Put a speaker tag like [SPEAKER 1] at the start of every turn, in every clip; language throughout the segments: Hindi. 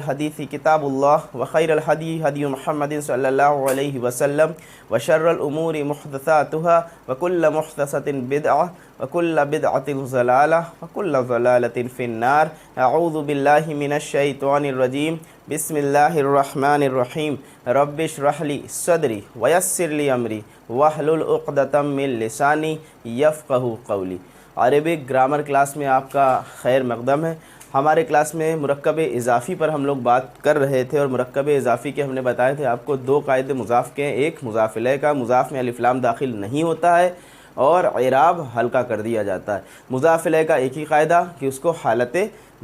[SPEAKER 1] हदीसी किताबुल्लाह व खैर हदी हदी मुहम्मद सल्लल्लाहु अलैहि वसल्लम व शर्रल उमूरि मुहदसातुहा व कुल्ल मुहदसतिन बिदअह व कुल्ल बिदअतिन ज़लालह व कुल्ल ज़लालतिन फिन्नार। अऊज़ु बिल्लाहि मिनश शैतानिर रजीम। बिस्मिल्लाहिर रहमानिर रहीम। रब्बिश्रह ली सदरी व यस्सिर ली अमरी वहलुल उक़दतम मिन लिसानी यफ़क़हू क़ौली। अरबिक ग्रामर क्लास में आपका खैर मक़दम है। हमारे क्लास में मुरक्कब इज़ाफ़ी पर हम लोग बात कर रहे थे और मुरक्कब इज़ाफ़ी के हमने बताए थे आपको दो कायदे मुज़ाफ़ के, एक मुज़ाफ़ इलैह का, मुज़ाफ़ में अलिफ़ लाम दाखिल नहीं होता है और इराब हल्का कर दिया जाता है। मुज़ाफ़ इलैह का एक ही कायदा कि उसको हालत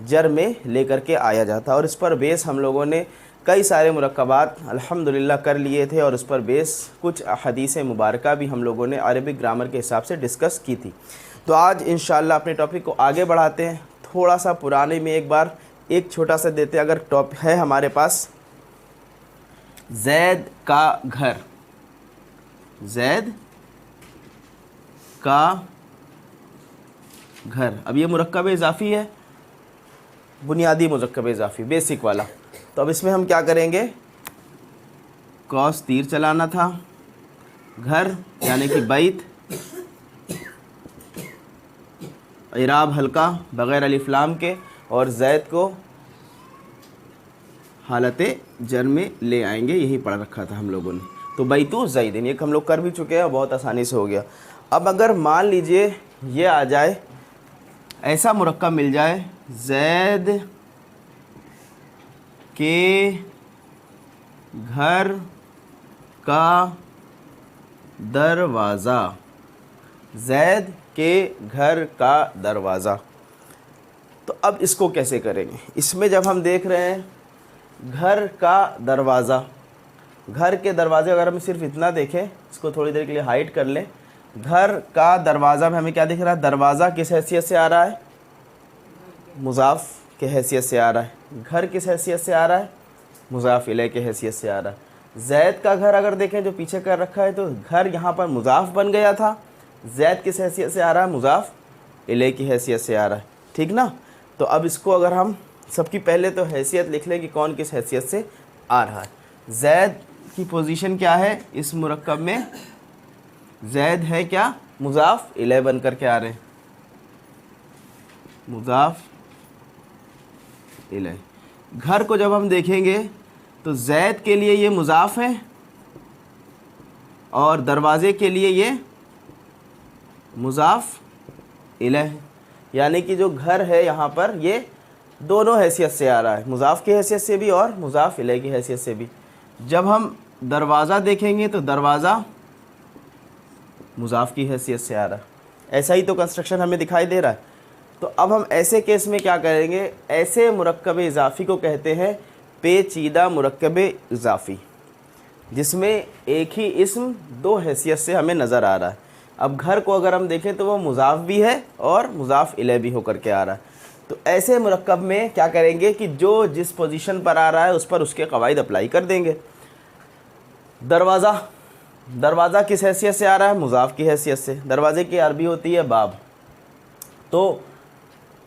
[SPEAKER 1] जर में लेकर के आया जाता है और इस पर बेस हम लोगों ने कई सारे मुरक्कबात अल्हम्दुलिल्लाह कर लिए थे और उस पर बेस कुछ हदीस मुबारका भी हम लोगों ने अरबिक ग्रामर के हिसाब से डिस्कस की थी। तो आज इंशाअल्लाह अपने टॉपिक को आगे बढ़ाते हैं। थोड़ा सा पुराने में एक बार एक छोटा सा देते, अगर टॉपिक है हमारे पास जैद का घर, जैद का घर। अब ये मुरक्कब इज़ाफ़ी है, बुनियादी मुरक्कब इज़ाफ़ी बेसिक वाला। तो अब इसमें हम क्या करेंगे, कौस तीर चलाना था, घर यानी कि बैत, इराब हल्का बग़ैर अलिफ़ लाम के, और ज़ैद को हालत जर में ले आएंगे। यही पढ़ रखा था हम लोगों ने। तो बैतु ज़ैदिन ये हम लोग कर भी चुके हैं, बहुत आसानी से हो गया। अब अगर मान लीजिए ये आ जाए, ऐसा मुरक्कब मिल जाए, ज़ैद के घर का दरवाज़ा, ज़ैद के घर का दरवाज़ा। तो अब इसको कैसे करेंगे। इसमें जब हम देख रहे हैं घर का दरवाज़ा, घर के दरवाजे, अगर हम सिर्फ इतना देखें, इसको थोड़ी देर के लिए हाइड कर लें। घर का दरवाज़ा में हमें क्या दिख रहा है, दरवाज़ा किस हैसियत से आ रहा है, मुज़ाफ़ के हैसियत से आ रहा है। घर किस हैसियत से आ रहा है, मुज़ाफ़ इलैह के हैसियत से आ रहा है। ज़ैद का घर अगर देखें जो पीछे कर रखा है, तो घर यहाँ पर मुज़ाफ़ बन गया था, ज़ैद किस हैसियत से आ रहा है, मुज़ाफ़ इलैह की हैसियत से आ रहा है। ठीक ना। तो अब इसको अगर हम सबकी पहले तो हैसियत लिख लें कि कौन किस हैसियत से आ रहा है। ज़ैद की पोजीशन क्या है इस मुरक्कब में, ज़ैद है क्या, मुज़ाफ़ इलैह बन कर के आ रहे हैं, मुज़ाफ़ इलैह। घर को जब हम देखेंगे तो ज़ैद के लिए ये मुज़ाफ़ है और दरवाज़े के लिए ये मुज़ाफ़ इलैह, यानी कि जो घर है यहाँ पर ये दोनों हैसियत से आ रहा है, मुज़ाफ़ की हैसियत से भी और मुज़ाफ़ इलैह की हैसियत से भी। जब हम दरवाज़ा देखेंगे तो दरवाज़ा मुज़ाफ़ की हैसियत से आ रहा है। ऐसा ही तो कंस्ट्रक्शन हमें दिखाई दे रहा है। तो अब हम ऐसे केस में क्या करेंगे, ऐसे मुरक्कब इज़ाफ़ी को कहते हैं पेचीदा मुरक्कब इज़ाफ़ी, जिसमें एक ही इस्म दो हैसियत से हमें नज़र आ रहा है। अब घर को अगर हम देखें तो वो मुज़ाफ़ भी है और मुज़ाफ़ इलैह भी होकर के आ रहा है। तो ऐसे मुरक्कब में क्या करेंगे कि जो जिस पोजीशन पर आ रहा है उस पर उसके क़वाइद अप्लाई कर देंगे। दरवाज़ा, दरवाज़ा किस हैसियत से आ रहा है, मुज़ाफ़ की हैसियत से। दरवाज़े की अरबी होती है बाब, तो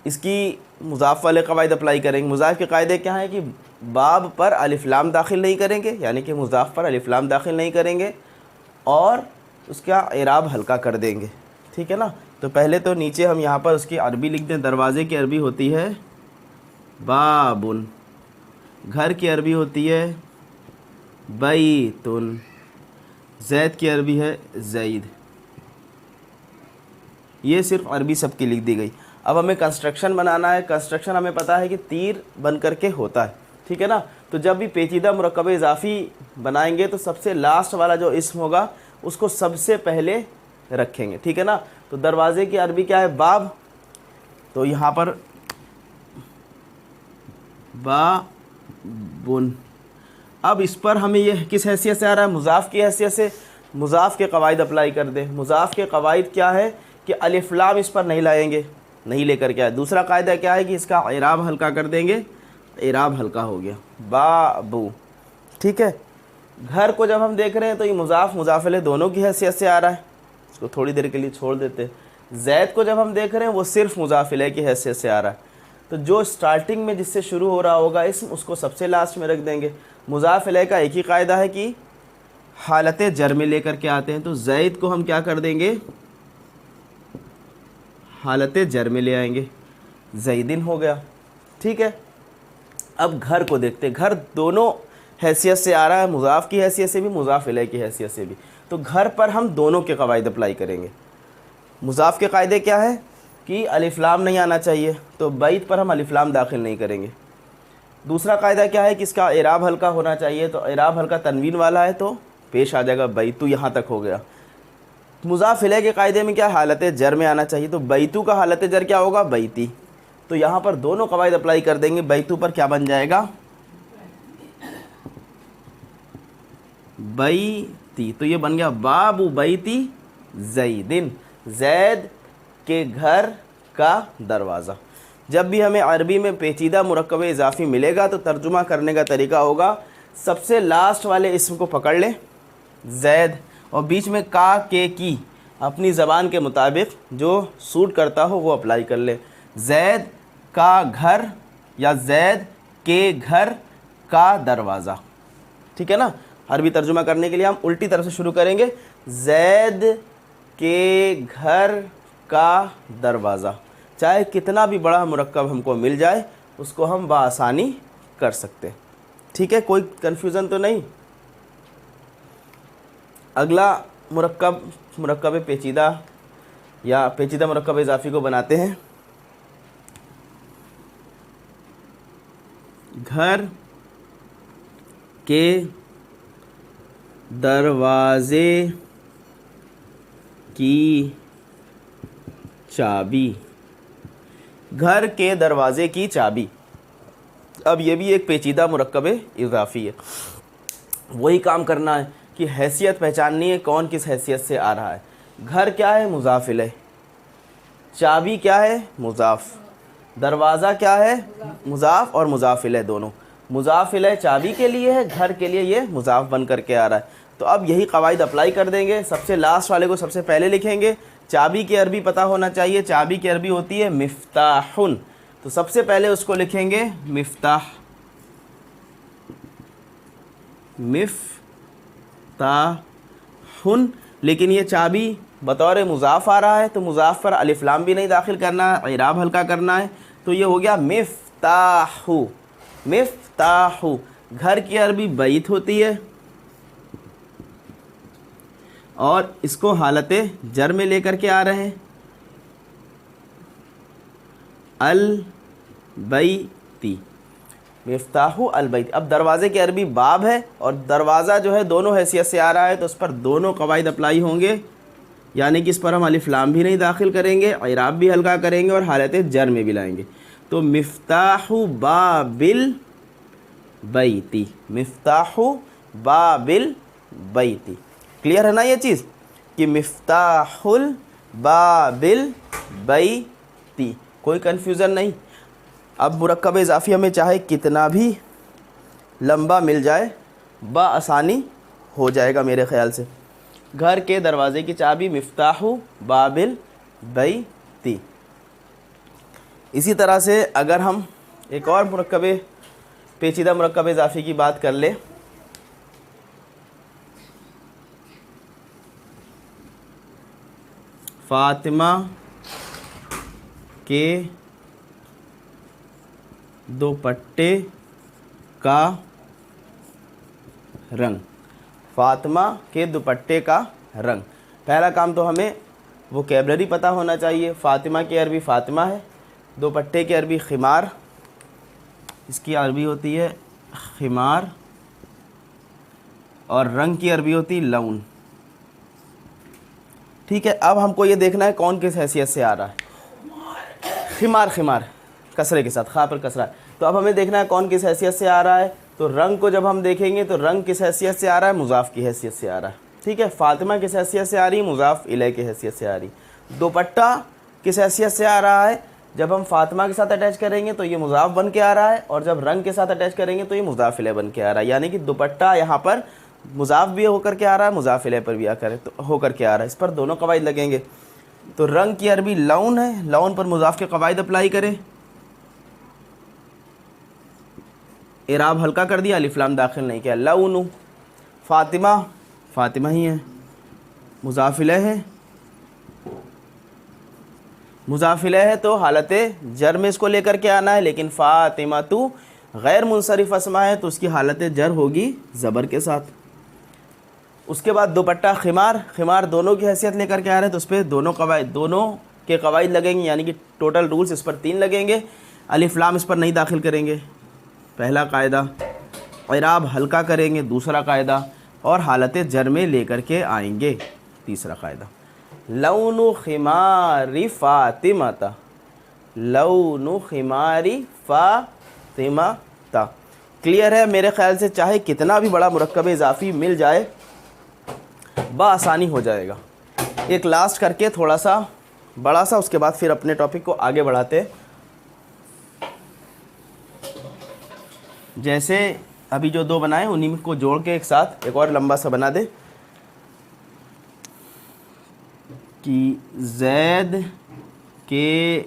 [SPEAKER 1] इसकी मुज़ाफ़ वाले क़वाइद अप्लाई करेंगे। मुज़ाफ़ के क़ायदे क्या हैं कि बाब पर अलिफ़ लाम दाखिल नहीं करेंगे, यानी कि मुज़ाफ़ पर अलिफ़ लाम दाखिल नहीं करेंगे और उसका इराब हल्का कर देंगे। ठीक है ना। तो पहले तो नीचे हम यहाँ पर उसकी अरबी लिख दें। दरवाज़े की अरबी होती है बाबुन, घर की अरबी होती है बैतुन, ज़ैद की अरबी है ज़ैद। ये सिर्फ अरबी सबकी लिख दी गई। अब हमें कंस्ट्रक्शन बनाना है। कंस्ट्रक्शन हमें पता है कि तीर बन करके होता है, ठीक है ना। तो जब भी पेचीदा मुरक्कब इजाफ़ी बनाएंगे तो सबसे लास्ट वाला जो इस्म होगा उसको सबसे पहले रखेंगे, ठीक है ना। तो दरवाज़े की अरबी क्या है? बाब। तो यहाँ पर बाबुन। अब इस पर हमें ये किस हैसियत से आ रहा है? मुज़ाफ़ की हैसियत से। मुज़ाफ़ के क़वाइद अप्लाई कर दे। मुज़ाफ़ के क़वाइद क्या है कि अलिफ लाम इस पर नहीं लाएंगे, नहीं लेकर के आए। दूसरा कायदा क्या है कि इसका इराब हल्का कर देंगे, इराब हल्का हो गया बाबू, ठीक है। घर को जब हम देख रहे हैं तो ये मुज़ाफ़ मुज़ाफ़िले दोनों की हैसियत से आ रहा है, इसको थोड़ी देर के लिए छोड़ देते हैं। ज़ैद को जब हम देख रहे हैं वो सिर्फ मुज़ाफ़िले की हैसियत से आ रहा है। तो जो स्टार्टिंग में जिससे शुरू हो रहा होगा इसम, उसको सबसे लास्ट में रख देंगे। मुज़ाफ़िले का एक ही कायदा है कि हालत जर में लेकर के आते हैं। तो ज़ैद को हम क्या कर देंगे? हालत जर में ले आएंगे, ज़ैदिन हो गया, ठीक है। अब घर को देखते हैं। घर दोनों हैसियत से आ रहा है, मुज़ाफ़ की हैसियत से भी, मुज़ाफ़ इलैह की हैसियत से भी। तो घर पर हम दोनों के क़वाइद अप्लाई करेंगे। मुज़ाफ़ के कायदे क्या है कि अलिफ लाम नहीं आना चाहिए, तो बैत पर हम अलिफ लाम दाखिल नहीं करेंगे। दूसरा कायदा क्या है कि इसका इराब हल्का होना चाहिए, तो इराब हल्का तनवीन वाला है तो पेश आ जाएगा बैतू, यहाँ तक हो गया। मुज़ाफ़ इलैह के कायदे में क्या? हालत जर में आना चाहिए, तो बैतू का हालत जर क्या होगा? बैती। तो यहाँ पर दोनों क़वाइद अप्लाई कर देंगे। बैतू पर क्या बन जाएगा? बैती। तो ये बन गया बाबू बैती ज़ैदिन, ज़ैद के घर का दरवाज़ा। जब भी हमें अरबी में पेचीदा मुरक्कब इजाफ़ी मिलेगा तो तर्जुमा करने का तरीका होगा, सबसे लास्ट वाले इस्म को पकड़ लें ज़ैद, और बीच में का के की अपनी ज़बान के मुताबिक जो सूट करता हो वो अप्लाई कर ले। ज़ैद का घर या ज़ैद के घर का दरवाज़ा, ठीक है ना। अरबी तर्जुमा करने के लिए हम उल्टी तरफ से शुरू करेंगे। ज़ैद के घर का दरवाज़ा। चाहे कितना भी बड़ा मुरक्कब हमको मिल जाए उसको हम बआसानी कर सकते हैं, ठीक है। कोई कन्फ्यूज़न तो नहीं। अगला मुरक्कब पेचीदा या पेचीदा मुरक्कब इजाफ़ी को बनाते हैं। घर के दरवाज़े की चाबी। घर के दरवाज़े की चाबी। अब ये भी एक पेचीदा मुरक्कब इज़ाफ़ी है। वही काम करना है कि हैसियत पहचाननी है, कौन किस हैसियत से आ रहा है। घर क्या है? मुज़ाफ़ इलैह। चाबी क्या है? मुज़ाफ़। दरवाज़ा क्या है? मुज़ाफ़ और मुज़ाफ़ इलैह दोनों। मुज़ाफ़ इलैह चाबी के लिए है, घर के लिए ये मुज़ाफ़ बन करके आ रहा है। तो अब यही क़वाइद अप्लाई कर देंगे। सबसे लास्ट वाले को सबसे पहले लिखेंगे। चाबी की अरबी पता होना चाहिए। चाबी की अरबी होती है मिफ्ताहुन, तो सबसे पहले उसको लिखेंगे मिफ्ताह। मिफ्ताहुन, लेकिन ये चाबी बतौर मुज़ाफ़ आ रहा है तो मुज़ाफ़ पर अलिफ लाम भी नहीं दाखिल करना है, इराब हल्का करना है। तो ये हो गया मिफ्ताहु। मिफ्ताहु। घर की अरबी बैत होती है और इसको हालत जर में लेकर के आ रहे हैं, अल बैती। मिफ्ताहु अल बैती। अब दरवाज़े की अरबी बाब है और दरवाज़ा जो है दोनों हैसियत से आ रहा है, तो उस पर दोनों क़वाइद अप्लाई होंगे, यानी कि इस पर हम अलिफ लाम भी नहीं दाखिल करेंगे, इराब भी हल्का करेंगे और हालत जर में भी लाएंगे। तो मिफ्ताहु बाबिल बैती। मिफ्ताहु बाबिल बैती। क्लियर है ना ये चीज़ कि मिफ्ताहुल बाबिल बैती। कोई कन्फ्यूज़न नहीं। अब मुरक्कब इज़ाफ़ी हमें चाहे कितना भी लंबा मिल जाए बआसानी हो जाएगा मेरे ख़्याल से। घर के दरवाज़े की चाबी मिफ्ताहु बाबिल बैती। इसी तरह से अगर हम एक और पेचीदा मुरक्कब इज़ाफ़ी की बात कर ले, फ़ातिमा के दुपट्टे का रंग। फ़ातिमा के दुपट्टे का रंग। पहला काम तो हमें वोकेबलरी पता होना चाहिए। फ़ातिमा की अरबी फ़ातिमा है, दुपट्टे की अरबी खिमार, इसकी अरबी होती है खिमार, और रंग की अरबी होती है लौन। ठीक है, अब हमको ये देखना है कौन किस हैसियत से आ रहा है। खिमार, खिमार कसरे के साथ, खा पर कसरा है। तो अब हमें देखना है कौन किस हैसियत से आ रहा है। तो रंग को जब हम देखेंगे तो रंग किस हैसियत से आ रहा है, मुज़ाफ़ की हैसियत से आ रहा है। ठीक है, फ़ातिमा किस हैसियत से आ रही है, मुज़ाफ़ इलैह की हैसियत से आ रही। दुपट्टा किस हैसियत से आ रहा है, जब हम फ़ातिमा के साथ अटैच करेंगे तो ये मुज़ाफ़ बन के आ रहा है, और जब रंग के साथ अटैच करेंगे तो ये मुज़ाफ़ इलैह बन के आ रहा है। यानी कि दुपट्टा यहाँ पर मुज़ाफ़ भी होकर के आ रहा है, मुज़ाफ़ इलैह पर भी आकर तो होकर के आ रहा है। इस पर दोनों कवायद लगेंगे। तो रंग की अरबी लौन है, लौन पर मुज़ाफ़ के कवायद अप्लाई करें। इराब हल्का कर दिया, अलिफ लाम दाखिल नहीं किया। लौनु, फ़ातिमा, फ़ातिमा ही है, मुज़ाफ़ इलैह है, मुज़ाफ़ इलैह है तो हालत जर में इसको लेकर के आना है। लेकिन फ़ातिमा तो गैर मुनसरिफ़ अस्मा है तो उसकी हालत जर होगी ज़बर के साथ। उसके बाद दुपट्टा खिमार, खिमार दोनों की हैसियत लेकर के आ रहे हैं तो उस पर दोनों के कवायद लगेंगे, यानी कि टोटल रूल्स इस पर 3 लगेंगे। अलिफ लाम इस पर नहीं दाखिल करेंगे, पहला कायदा। इराब हल्का करेंगे, दूसरा कायदा। और हालत जर में लेकर के आएंगे, तीसरा कायदा। लौनु खिमारी फ़ातिमाता, लौनु खिमारी फ़ातिमाता। क्लियर है मेरे ख्याल से। चाहे कितना भी बड़ा मुरक्कब इजाफ़ी मिल जाए बआसानी हो जाएगा। एक लास्ट करके थोड़ा सा बड़ा सा, उसके बाद फिर अपने टॉपिक को आगे बढ़ाते। जैसे अभी जो 2 बनाए उन्हीं को जोड़ के एक साथ एक और लंबा सा बना दे कि ज़ैद के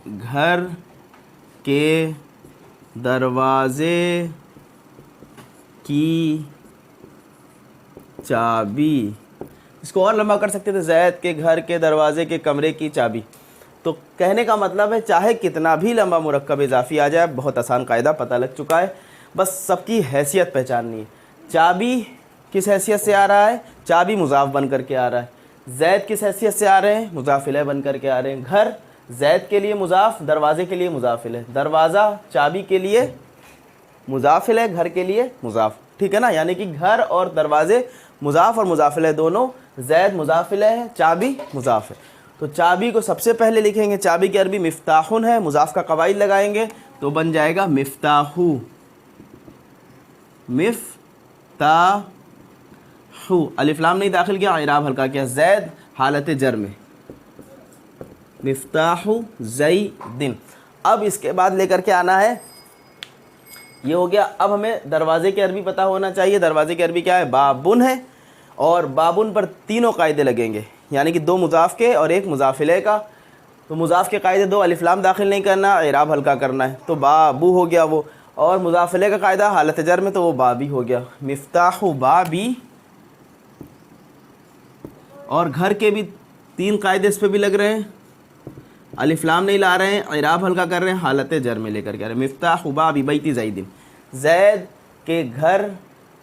[SPEAKER 1] घर के दरवाज़े की चाबी। इसको और लंबा कर सकते थे, ज़ैद के घर के दरवाज़े के कमरे की चाबी। तो कहने का मतलब है चाहे कितना भी लंबा मुरक्कब इजाफ़ी आ जाए, बहुत आसान कायदा पता लग चुका है, बस सबकी हैसियत पहचाननी है। चाबी किस हैसियत से आ रहा है, चाबी मुज़ाफ़ बन करके आ रहा है। ज़ैद किस हैसियत से आ रहे हैं, मुज़ाफ़ इलैह बन करके आ रहे हैं। घर ज़ैद के लिए मुज़ाफ़, दरवाज़े के लिए मुज़ाफ़ इलैह, दरवाज़ा चाबी के लिए मुज़ाफ़ इलैह, घर के लिए मुज़ाफ़। ठीक है ना, यानी कि घर और दरवाज़े मुज़ाफ़ और मुज़ाफ़ इलैह दोनों, ज़ैद मुज़ाफ़ इलैह है, चाबी मुज़ाफ़ है। तो चाबी को सबसे पहले लिखेंगे, चाबी की अरबी मिफ्ताहुन है, मुज़ाफ़ का कवायद लगाएंगे तो बन जाएगा मिफ्ताहू, मिफ्ताहू। अलिफ लाम नहीं दाखिल किया, इराब हल्का किया। ज़ैद हालत जर में, मिफ्ताहू ज़ैदिन। अब इसके बाद लेकर के आना है, ये हो गया। अब हमें दरवाज़े की अरबी पता होना चाहिए। दरवाज़े की अरबी क्या है, बाबुन है, और बाबुन पर तीनों कायदे लगेंगे, यानी कि 2 मुज़ाफ़ के और 1 मुज़ाफ़ इलैह का। तो मुज़ाफ़ के कायदे 2, अलिफ लाम दाखिल नहीं करना, इराब हल्का करना है, तो बाबू हो गया वो। और मुज़ाफ़ इलैह का कायदा हालत जर में तो वो बाबी हो गया, मिफ्ताहु बाबी। और घर के भी 3 कायदे इस पर भी लग रहे हैं, अलिफ लाम नहीं ला रहे हैं, इराब हल्का कर रहे हैं, हालत जर में लेकर के आ रहे हैं। मिफ्ताहु बाबी बैती ज़ैदिन, ज़ैद के घर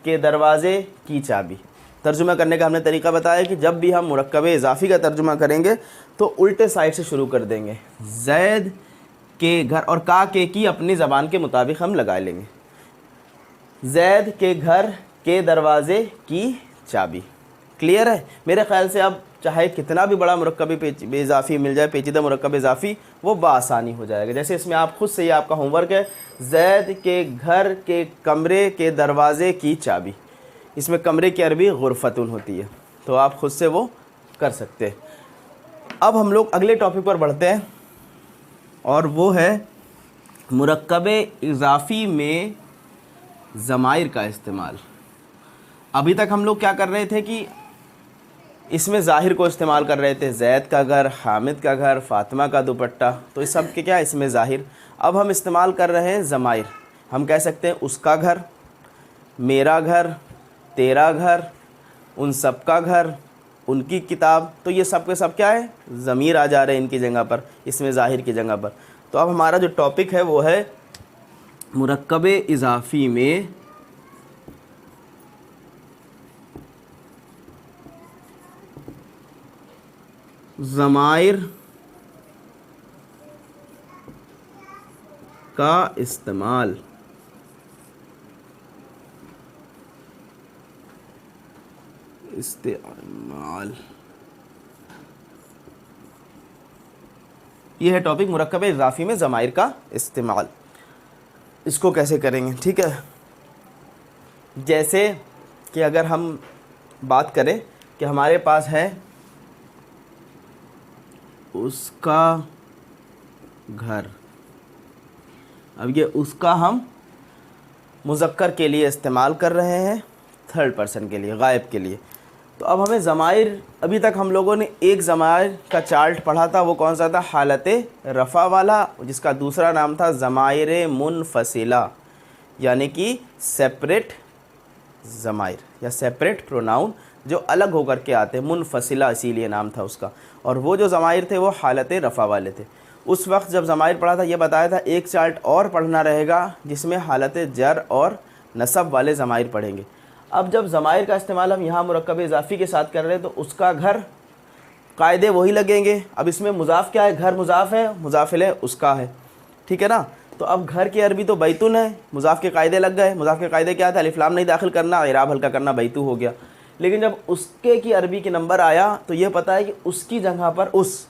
[SPEAKER 1] के दरवाज़े की चाबी। तर्जुमा करने का हमने तरीका बताया कि जब भी हम मुरक्कब इजाफ़ी का तर्जुमा करेंगे तो उल्टे साइड से शुरू कर देंगे। ज़ैद के घर और का के की अपनी ज़बान के मुताबिक हम लगा लेंगे। ज़ैद के घर के दरवाज़े की चाबी। क्लियर है मेरे ख़्याल से। अब चाहे कितना भी बड़ा मुरक्कब इजाफ़ी मिल जाए, पेचीदा मुरक्कब इजाफ़ी, वो बआसानी हो जाएगा। जैसे इसमें आप खुद से, ये आपका होमवर्क है, ज़ैद के घर के कमरे के दरवाज़े की चाबी। इसमें कमरे की अरबी गुरफ़तुन होती है, तो आप खुद से वो कर सकते हैं। अब हम लोग अगले टॉपिक पर बढ़ते हैं, और वो है मुरक्कब इजाफ़ी में ज़माइर का इस्तेमाल। अभी तक हम लोग क्या कर रहे थे कि इसमें ज़ाहिर को इस्तेमाल कर रहे थे, ज़ैद का घर, हामिद का घर, फ़ातिमा का दुपट्टा, तो इस सब के क्या इसमें ज़ाहिर। अब हम इस्तेमाल कर रहे हैं ज़माइर। हम कह सकते हैं उसका घर, मेरा घर, तेरा घर, उन सब का घर, उनकी किताब। तो ये सब के सब क्या है, ज़मीर आ जा रहे हैं इनकी जगह पर, इसमें ज़ाहिर की जगह पर। तो अब हमारा जो टॉपिक है वो है मुरक्कब इजाफ़ी में ज़माइर का इस्तेमाल ये है टॉपिक मुरक्कब इज़ाफ़ी में ज़माइर का इस्तेमाल। इसको कैसे करेंगे, ठीक है। जैसे कि अगर हम बात करें कि हमारे पास है उसका घर, अब ये उसका हम मुज़क्कर के लिए इस्तेमाल कर रहे हैं, थर्ड पर्सन के लिए, गायब के लिए। तो अब हमें ज़माइर, अभी तक हम लोगों ने एक ज़माइर का चार्ट पढ़ा था, वो कौन सा था, हालत रफ़ा वाला, जिसका दूसरा नाम था ज़माइर मुनफसिला, यानी कि सेपरेट ज़माइर या सेपरेट प्रोनाउन जो अलग होकर के आते हैं, मुनफसिला इसीलिए नाम था उसका। और वो जो ज़माइर थे वो हालत रफ़ा वाले थे। उस वक्त जब ज़माइर पढ़ा था ये बताया था एक चार्ट और पढ़ना रहेगा जिसमें हालत जर और नसब वाले ज़माइर पढ़ेंगे। अब जब ज़माइर का इस्तेमाल हम यहाँ मुरक्कब इज़ाफ़ी के साथ कर रहे हैं तो उसका घर, कायदे वही लगेंगे। अब इसमें मुज़ाफ़ क्या है, घर मुज़ाफ़ है, मुज़ाफ़िल है उसका है, ठीक है ना। तो अब घर की अरबी तो बैतुन है, मुज़ाफ़ के कायदे लग गए। मुज़ाफ़ के कायदे क्या था, अलिफ़ लाम नहीं दाखिल करना, इराब हल्का करना, बैतू हो गया। लेकिन जब उसके की अरबी के नंबर आया तो ये पता है कि उसकी जगह पर, उस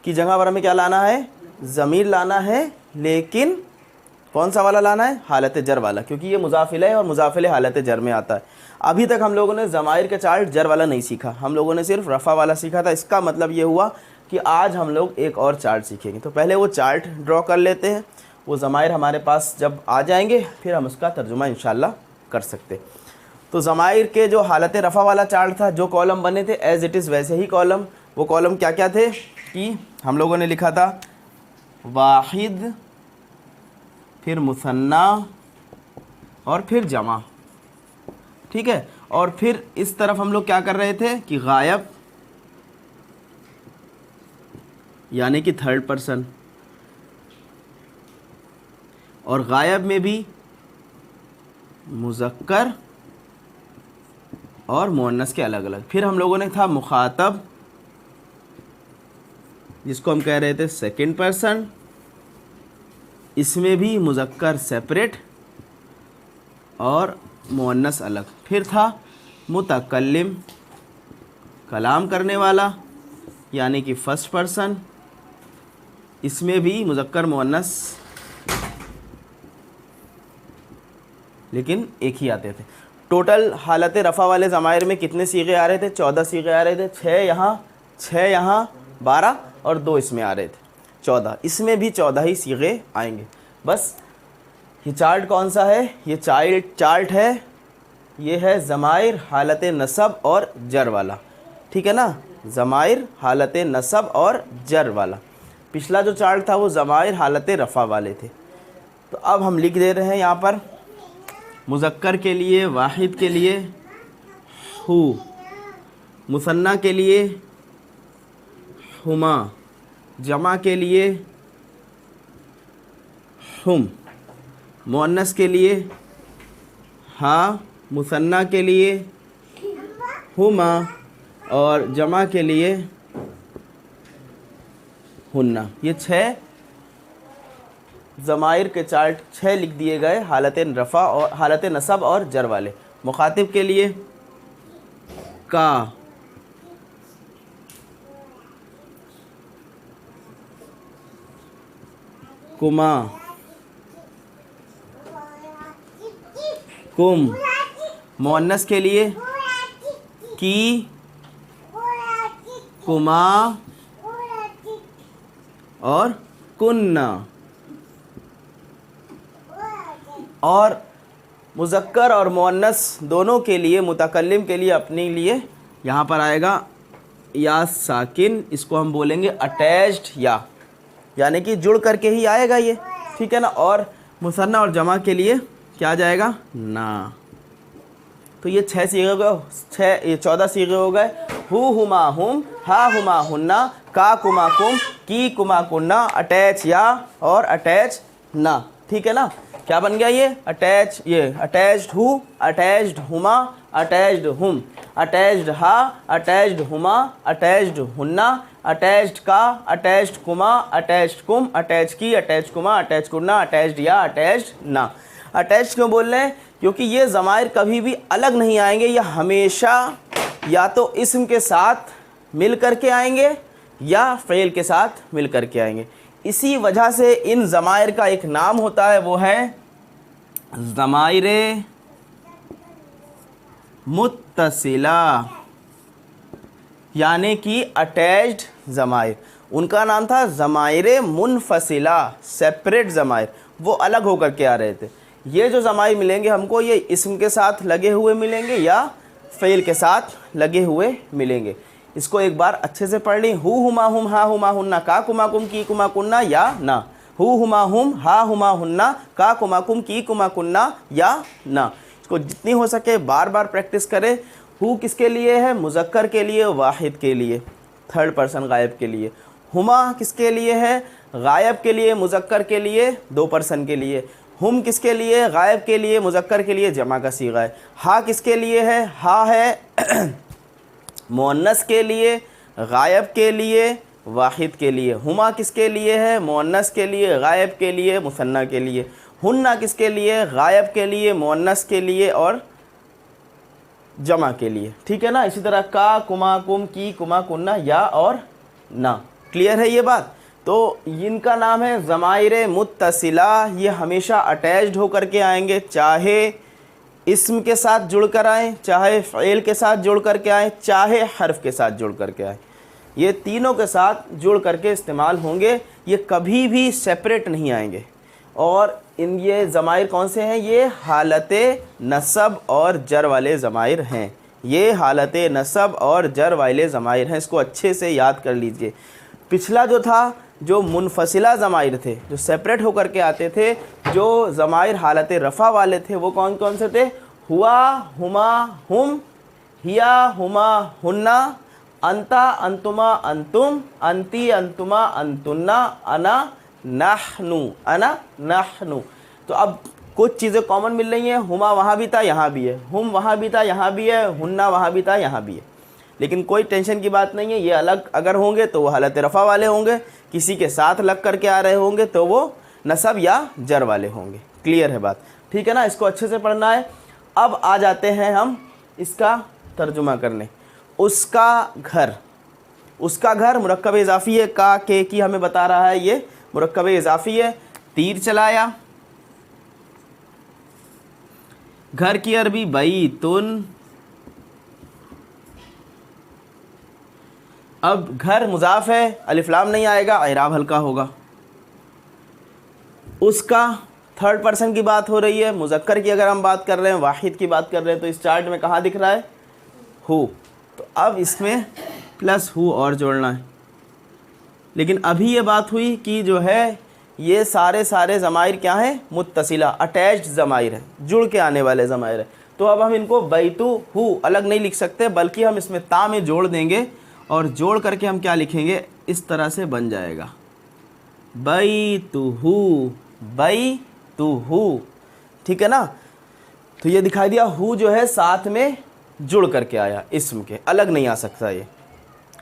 [SPEAKER 1] की जगह पर हमें क्या लाना है, ज़मीर लाना है, लेकिन कौन सा वाला लाना है, हालत जर वाला, क्योंकि ये मुज़ाफ़िल है और मुज़ाफ़िल हालत जर में आता है। अभी तक हम लोगों ने ज़माइर के चार्ट जर वाला नहीं सीखा, हम लोगों ने सिर्फ रफ़ा वाला सीखा था। इसका मतलब ये हुआ कि आज हम लोग एक और चार्ट सीखेंगे। तो पहले वो चार्ट ड्रॉ कर लेते हैं, वो ज़माइर हमारे पास जब आ जाएंगे फिर हम उसका तर्जुमा इंशाल्लाह कर सकते। तो ज़माइर के जो हालत रफ़ा वाला चार्ट था, जो कॉलम बने थे एज़ इट इज़ वैसे ही कॉलम। वो कॉलम क्या क्या थे कि हम लोगों ने लिखा था वाहिद, फिर मुसन्ना और फिर जमा, ठीक है। और फिर इस तरफ हम लोग क्या कर रहे थे कि गायब, यानी कि थर्ड पर्सन, और गायब में भी मुज़क्कर और मुअन्नस के अलग अलग। फिर हम लोगों ने था मुखातब, जिसको हम कह रहे थे सेकंड पर्सन, इसमें भी मुज़क्कर सेपरेट और मुअन्नस अलग। फिर था मुतकल्लिम, कलाम करने वाला, यानी कि फर्स्ट पर्सन, इसमें भी मुज़क्कर मुअन्नस लेकिन एक ही आते थे। टोटल हालत रफ़ा वाले ज़माइर में कितने सीगे आ रहे थे, 14 सीगे आ रहे थे। 6 यहाँ 12 और 2 इसमें आ रहे थे, 14। इसमें भी 14 ही सीगे आएंगे। बस ये चार्ट कौन सा है, ये चार्ट है, ये है ज़माइर हालत नसब और जर वाला, ठीक है ना। ज़माइर हालत नसब और जर वाला। पिछला जो चार्ट था वो ज़माइर हालत रफ़ा वाले थे। तो अब हम लिख दे रहे हैं यहाँ पर, मुज़क्कर के लिए वाहिद के लिए हु, मुसन्ना के लिए हुमा, जमा के लिए हुम, मुअन्नस के लिए हा, मुसन्ना के लिए हुमा और जमा के लिए हुन्ना। ये 6 ज़माइर के चार्ट 6 लिख दिए गए, हालत रफ़ा और हालत नसब और जर वाले। मुखातिब के लिए का, कुमा, कुम। मुअन्नस के लिए की, कुमा और कुन्ना। और मुज़क्कर और मुअन्नस दोनों के लिए, मुतकल्लिम के लिए अपने लिए यहाँ पर आएगा या साकिन, इसको हम बोलेंगे अटैच्ड या, यानी कि जुड़ करके ही आएगा ये, ठीक है ना। और मुसन्ना और जमा के लिए क्या आ जाएगा, ना। तो ये 6 सीगे हो गए, ये 14 सीगे हो गए। हु हुमा हुम, हा हुमा हुन्ना, का कुमा कुम, की कुमा कुन्ना, अटैच या और अटैच ना, ठीक है ना। क्या बन गया ये अटैच, ये attached who, attached Huma, attached हुम, अटैच्ड हा, अटैच्ड हुमा, अटैच्ड हुन्ना, अटैच्ड का, अटैच्ड कुमा, अटैच्ड कुम, अटैच की, अटैच कुमा, अटैच कुन्ना, अटैच्ड या, अटैच्ड ना। अटैच्ड क्यों बोल रहे हैं? क्योंकि ये ज़माइर कभी भी अलग नहीं आएंगे, ये हमेशा या तो इस्म के साथ मिल कर के आएंगे या फ़ेल के साथ मिल कर के आएंगे। इसी वजह से इन ज़माइर का एक नाम होता है, वो है ज़माइर मुत्तसिला, यानी कि अटैच्ड ज़माइर। उनका नाम था ज़माइर मुनफसिला, सेपरेट ज़माइर, वो अलग होकर के आ रहे थे। ये जो ज़माइर मिलेंगे हमको, ये इस्म के साथ लगे हुए मिलेंगे या फ़ेल के साथ लगे हुए मिलेंगे। इसको एक बार अच्छे से पढ़ ली। हु हुमा हुम, हा हुमा हुन्ना, का कुमा कुम, की कुमा कुन्ना या ना। हु हुमा हुम, हा हुमा हुन्ना, का कुमा कुम, की कुमा कुन्ना या ना। इसको जितनी हो सके बार बार प्रैक्टिस करें। हु किसके लिए है? मुज़क्कर के लिए, वाहिद के लिए, थर्ड पर्सन गायब के लिए। हुमा किसके लिए है? गायब के लिए, मुज़क्कर के लिए, दो पर्सन के लिए। हुम किसके लिए? गायब के लिए, मुज़क्कर के लिए, जमा का सीगा है। हा किसके लिए है? हा है मुअन्नस के लिए, गायब के लिए, वाहिद के लिए। हुमा किसके लिए है? मुअन्नस के लिए, गायब के लिए, मुसन्ना के लिए। हुन्ना किसके लिए? गायब के लिए, मुअन्नस के लिए और जमा के लिए। ठीक है ना। इसी तरह का, कुमा कुम, की कुमा कुन्ना, या और ना। क्लियर है ये बात? तो इनका नाम है ज़माइर मुत्तसिला। ये हमेशा अटैच्ड होकर के आएंगे, चाहे इस्म के साथ जुड़ कर आएँ, चाहे फ़ेल के साथ जुड़ कर के आएँ, चाहे हर्फ के साथ जुड़ कर के आएँ। ये तीनों के साथ जुड़ करके इस्तेमाल होंगे, ये कभी भी सेपरेट नहीं आएंगे। और इन ये ज़माइर कौन से हैं? ये हालत नसब और जर वाले ज़माइर हैं। ये हालत नसब और जर वाले ज़माइर हैं। इसको अच्छे से याद कर लीजिए। पिछला जो था, जो मुनफसिला ज़माइर थे, जो सेपरेट होकर के आते थे, जो ज़माइर हालत रफ़ा वाले थे, वो कौन कौन से थे? हुआ, हुमा, हुम, हिया, हुमा, हुन्ना, अंता, अंतुमा, अंतुम, अंती, अंतुमा, अंतुन्ना, अना, नहनु, अना, नहनु। तो अब कुछ चीज़ें कॉमन मिल रही हैं। हुमा वहाँ भी था, यहाँ भी है। हुम वहाँ भी था, यहाँ भी है। हुन्ना वहाँ भी था, यहाँ भी है। लेकिन कोई टेंशन की बात नहीं है। ये अलग अगर होंगे तो वो हालत रफ़ा वाले होंगे, किसी के साथ लग करके आ रहे होंगे तो वो नसब या जर वाले होंगे। क्लियर है बात? ठीक है ना। इसको अच्छे से पढ़ना है। अब आ जाते हैं हम इसका तर्जुमा करने। उसका घर, उसका घर मुरक्कब इज़ाफ़ी है, का, के की हमें बता रहा है, ये मुरक्कब इज़ाफ़ी है। तीर चलाया। घर की अरबी बैतुन। अब घर मुज़ाफ़ है, अलिफ लाम नहीं आएगा, इराब हल्का होगा। उसका थर्ड पर्सन की बात हो रही है। मुज़क्कर की अगर हम बात कर रहे हैं, वाहिद की बात कर रहे हैं, तो इस चार्ट में कहाँ दिख रहा है? हु। तो अब इसमें प्लस हु और जोड़ना है। लेकिन अभी ये बात हुई कि जो है ये सारे ज़माइर क्या हैं? मुत्तसिला, अटैच्ड ज़माइर है, जुड़ के आने वाले ज़माइर है। तो अब हम इनको बैतु हु अलग नहीं लिख सकते, बल्कि हम इसमें ता में जोड़ देंगे और जोड़ करके हम क्या लिखेंगे? इस तरह से बन जाएगा बैतुहु, बैतुहु। ठीक है ना। तो ये दिखाई दिया, हु जो है साथ में जुड़ करके आया, इस्म के अलग नहीं आ सकता। ये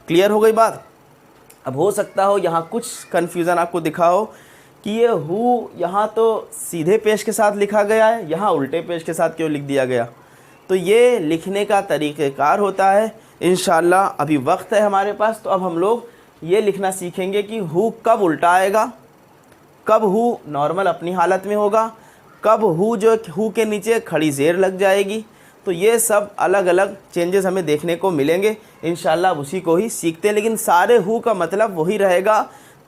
[SPEAKER 1] क्लियर हो गई बात? अब हो सकता हो यहाँ कुछ कन्फ्यूज़न आपको दिखा हो कि ये हु यहाँ तो सीधे पेश के साथ लिखा गया है, यहाँ उल्टे पेश के साथ क्यों लिख दिया गया? तो ये लिखने का तरीक़ेकार होता है। इंशाअल्लाह अभी वक्त है हमारे पास, तो अब हम लोग ये लिखना सीखेंगे कि हु कब उल्टा आएगा, कब हु नॉर्मल अपनी हालत में होगा, कब हु जो हु के नीचे खड़ी ज़ेर लग जाएगी। तो ये सब अलग अलग चेंजेस हमें देखने को मिलेंगे। इंशाअल्लाह उसी को ही सीखते हैं, लेकिन सारे हु का मतलब वही रहेगा,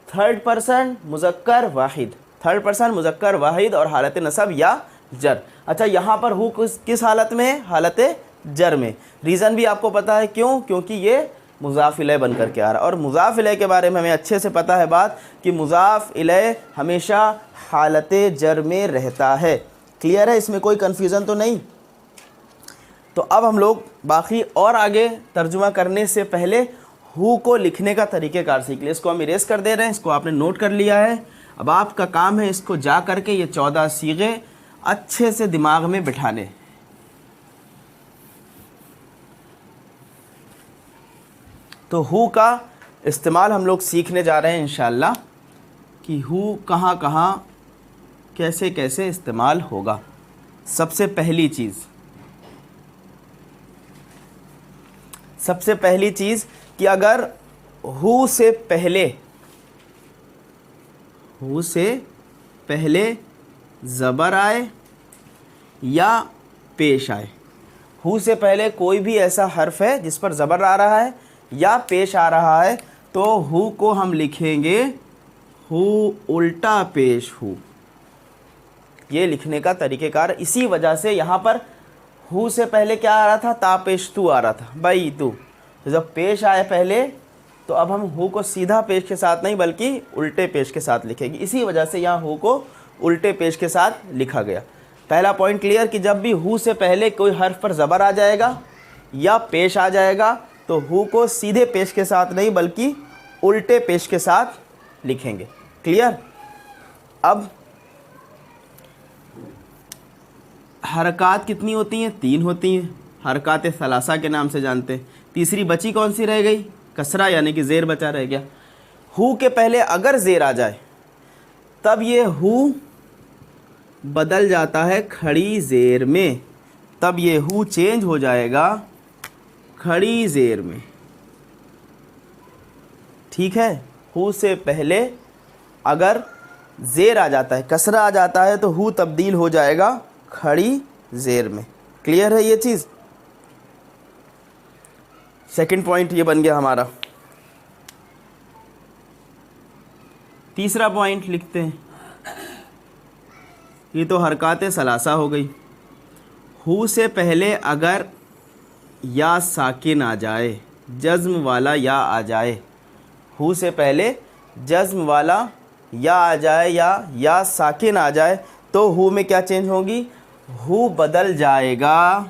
[SPEAKER 1] थर्ड पर्सन मुज़क्कर वाहिद, थर्ड पर्सन मुज़क्कर वाहिद और हालत नसब या जर। अच्छा, यहाँ पर हु किस हालत में है? हालत जर में। रीज़न भी आपको पता है क्यों? क्योंकि ये मुज़ाफ़ इलैह बन कर के आ रहा है। और मुज़ाफ़ इलैह के बारे में हमें अच्छे से पता है बात कि मुज़ाफ़ इलैह हमेशा हालत जर में रहता है। क्लियर है? इसमें कोई कन्फ्यूज़न तो नहीं। तो अब हम लोग बाकी और आगे तर्जुमा करने से पहले हु को लिखने का तरीक़ेकार सीख लिया। इसको हम इरेज़ कर दे रहे हैं, इसको आपने नोट कर लिया है। अब आपका काम है इसको जा कर के ये 14 सीगे अच्छे से दिमाग में बिठाने। तो हु का इस्तेमाल हम लोग सीखने जा रहे हैं इंशाअल्लाह कि हु कहाँ कहाँ कैसे कैसे इस्तेमाल होगा। सबसे पहली चीज़ कि अगर हु से पहले ज़बर आए या पेश आए, हु से पहले कोई भी ऐसा हर्फ है जिस पर ज़बर आ रहा है या पेश आ रहा है, तो हु को हम लिखेंगे हु उल्टा पेश हु। ये लिखने का तरीक़ेकार, इसी वजह से यहाँ पर हु से पहले क्या आ रहा था, ता पेश तू आ रहा था, भाई तू। तो जब पेश आए पहले, तो अब हम हु को सीधा पेश के साथ नहीं बल्कि उल्टे पेश के साथ लिखेंगे। इसी वजह से यहाँ हु को उल्टे पेश के साथ लिखा गया। पहला पॉइंट क्लियर कि जब भी हु से पहले कोई हर्फ पर ज़बर आ जाएगा या पेश आ जाएगा, तो हु को सीधे पेश के साथ नहीं बल्कि उल्टे पेश के साथ लिखेंगे। क्लियर। अब हरकत कितनी होती हैं, 3 होती हैं, हरकत सलासा के नाम से जानते हैं। तीसरी बची कौन सी रह गई, कसरा, यानी कि ज़ेर बचा रह गया। हु के पहले अगर ज़ेर आ जाए तब ये हु बदल जाता है खड़ी ज़ेर में, तब ये हु चेंज हो जाएगा खड़ी ज़ेर में। ठीक है, हु से पहले अगर ज़ेर आ जाता है, कसरा आ जाता है, तो हु तब्दील हो जाएगा खड़ी ज़ेर में। क्लियर है ये चीज़। सेकंड पॉइंट ये बन गया हमारा। तीसरा पॉइंट लिखते हैं, ये तो हरकत सलासा हो गई। हु से पहले अगर या साकिन आ जाए, जज़्म वाला या आ जाए, हु से पहले जज़्म वाला या आ जाए या साकिन आ जाए, तो हु में क्या चेंज होगी, हु बदल जाएगा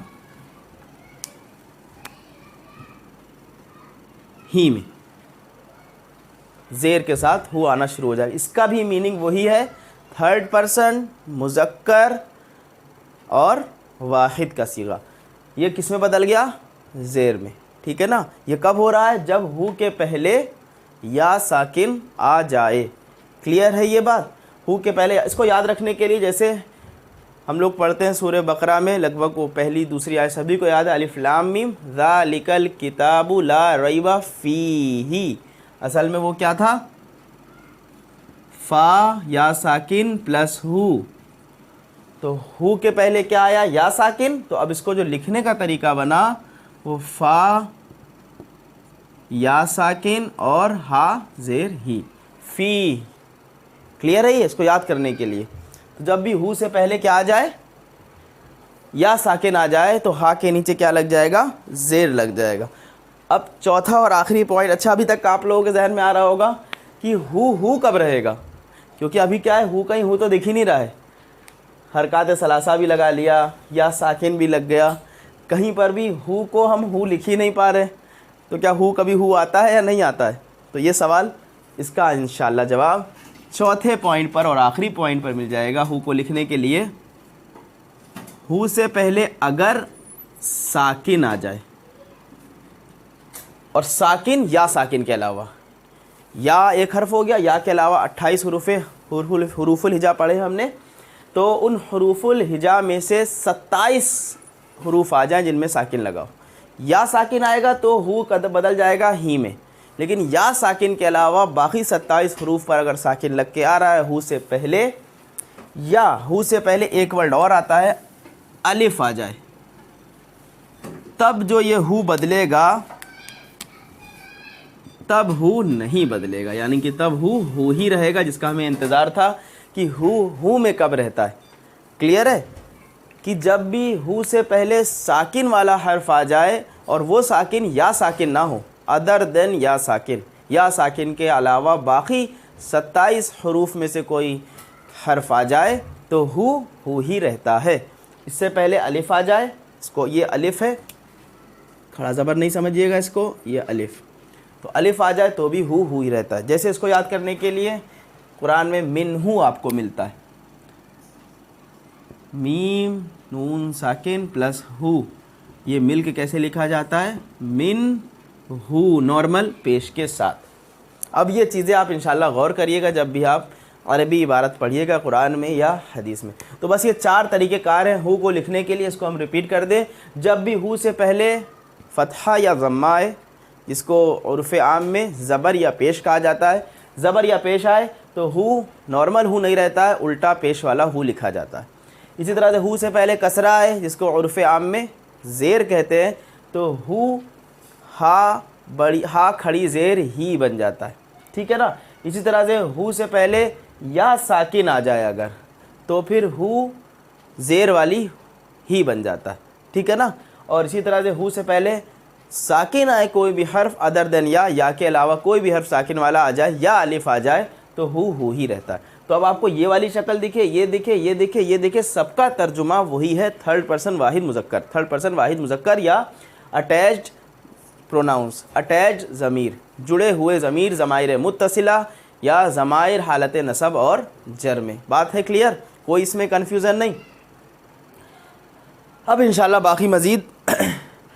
[SPEAKER 1] ही में। ज़ेर के साथ हु आना शुरू हो जाएगा। इसका भी मीनिंग वही है, थर्ड पर्सन मुज़क्कर और वाहिद का सीगा। ये किस में बदल गया, ज़ेर में। ठीक है ना। ये कब हो रहा है, जब हु के पहले या साकिन आ जाए। क्लियर है ये बात। हु के पहले, इसको याद रखने के लिए जैसे हम लोग पढ़ते हैं सूरह बकरा में, लगभग वो पहली दूसरी आयत सभी को याद है, अलिफ लाम मीम ज़ालिकल किताबु ला रैबा फीही। असल में वो क्या था, फ़ा या साकिन प्लस हु। तो हु के पहले क्या आया, या साकिन। तो अब इसको जो लिखने का तरीका बना वो फ़ा या साकिन और हा ज़ेर ही, फ़ी। क्लियर है ये, इसको याद करने के लिए। तो जब भी हु से पहले क्या आ जाए, या साकिन आ जाए, तो हा के नीचे क्या लग जाएगा, ज़ेर लग जाएगा। अब चौथा और आखिरी पॉइंट, अच्छा अभी तक आप लोगों के जहन में आ रहा होगा कि हु कब रहेगा, क्योंकि अभी क्या है, हु कहीं हु तो दिख ही नहीं रहा है। हरकत सलासा भी लगा लिया, या साकिन भी लग गया, कहीं पर भी हु को हम हु लिख ही नहीं पा रहे। तो क्या हु कभी हु आता है या नहीं आता है। तो ये सवाल, इसका इंशाअल्लाह जवाब चौथे पॉइंट पर और आखिरी पॉइंट पर मिल जाएगा। हु को लिखने के लिए हु से पहले अगर साकिन आ जाए, और साकिन या साकिन के अलावा, या एक हर्फ हो गया, या के अलावा 28 हुरूफुल हिजा पढ़े हमने, तो उन हुरूफुल हिजा में से 27 हुरूफ आ जाएं जिनमें साकिन लगाओ। या साकिन आएगा तो हु कद बदल जाएगा ही में, लेकिन या साकिन के अलावा बाकी 27 हुरूफ पर अगर साकिन लग के आ रहा है हु से पहले, या हु से पहले एक वर्ड और आता है अलिफ आ जाए, तब जो ये हु बदलेगा, तब हु नहीं बदलेगा, यानी कि तब हु ही रहेगा, जिसका हमें इंतज़ार था कि हु में कब रहता है। क्लियर है कि जब भी हु से पहले साकिन वाला हर्फ आ जाए और वो साकिन या साकिन ना हो, अदर देन या साकिन के अलावा बाकी 27 हरूफ में से कोई हर्फ आ जाए, तो हु ही रहता है। इससे पहले अलिफ आ जाए, इसको ये अलिफ है, खड़ा ज़बर नहीं समझिएगा इसको, ये अलिफ, तो अलिफ आ जाए तो भी हु ही रहता है। जैसे इसको याद करने के लिए कुरान में मिन्हु आपको मिलता है, मीम नून साकिन प्लस हु, ये मिल के कैसे लिखा जाता है, मिन हु, नॉर्मल पेश के साथ। अब ये चीज़ें आप इंशाल्लाह गौर करिएगा जब भी आप अरबी इबारत पढ़िएगा कुरान में या हदीस में। तो बस ये 4 तरीक़ेकार हैं हु को लिखने के लिए। इसको हम रिपीट कर दें। जब भी हु से पहले फ़तहा या ज़म्मा आए, जिसको उर्फ़ आम में ज़बर या पेश कहा जाता है, ज़बर या पेश आए तो हु नॉर्मल हु नहीं रहता है, उल्टा पेश वाला हु लिखा जाता है। इसी तरह से हु से पहले कसरा आए, जिसको उर्फ़ आम में ज़ेर कहते हैं, तो हु हा खड़ी ज़ेर ही बन जाता है, ठीक है ना। इसी तरह से हु से पहले या साकिन आ जाए अगर, तो फिर हु ज़ेर वाली ही बन जाता है, ठीक है ना। और इसी तरह से हु से पहले साकिन आए कोई भी हर्फ अदर देन या के अलावा कोई भी हर्फ साकिन वाला आ जाए या अलिफ आ जाए तो हु ही रहता है। तो अब आपको ये वाली शक्ल दिखे, ये दिखे, ये दिखे, ये दिखे, सबका तर्जुमा वही है, थर्ड पर्सन वाहिद मुज़क्कर। थर्ड पर्सन वाहिद मुज़क्कर या अटैच्ड प्रोनाउंस, अटैच्ड ज़मीर, जुड़े हुए ज़मीर ज़माइर मुत्तसिला या ज़माइर हालत नसब और जर में। बात है क्लियर, कोई इसमें कन्फ्यूज़न नहीं। अब इंशाल्लाह बाकी मज़ीद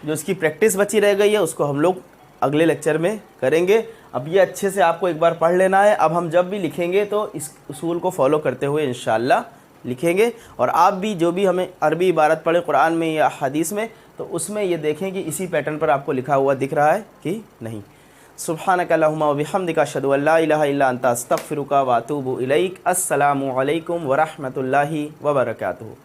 [SPEAKER 1] जो इसकी प्रैक्टिस बची रह गई है उसको हम लोग अगले लेक्चर में करेंगे। अब ये अच्छे से आपको एक बार पढ़ लेना है। अब हम जब भी लिखेंगे तो इस उसूल को फॉलो करते हुए इंशाल्लाह लिखेंगे। और आप भी जो भी हमें अरबी इबारत पढ़े कुरान में या हदीस में, तो उसमें ये देखें कि इसी पैटर्न पर आपको लिखा हुआ दिख रहा है कि नहीं। सुब्हानक अल्लाहुम्मा व बिहम्दिका अशहदु अल्ला इलाहा इल्ला अंता अस्तगफिरुका व अतूबु इलैक। अस्सलामु अलैकुम व रहमतुल्लाहि व बरकातुहू।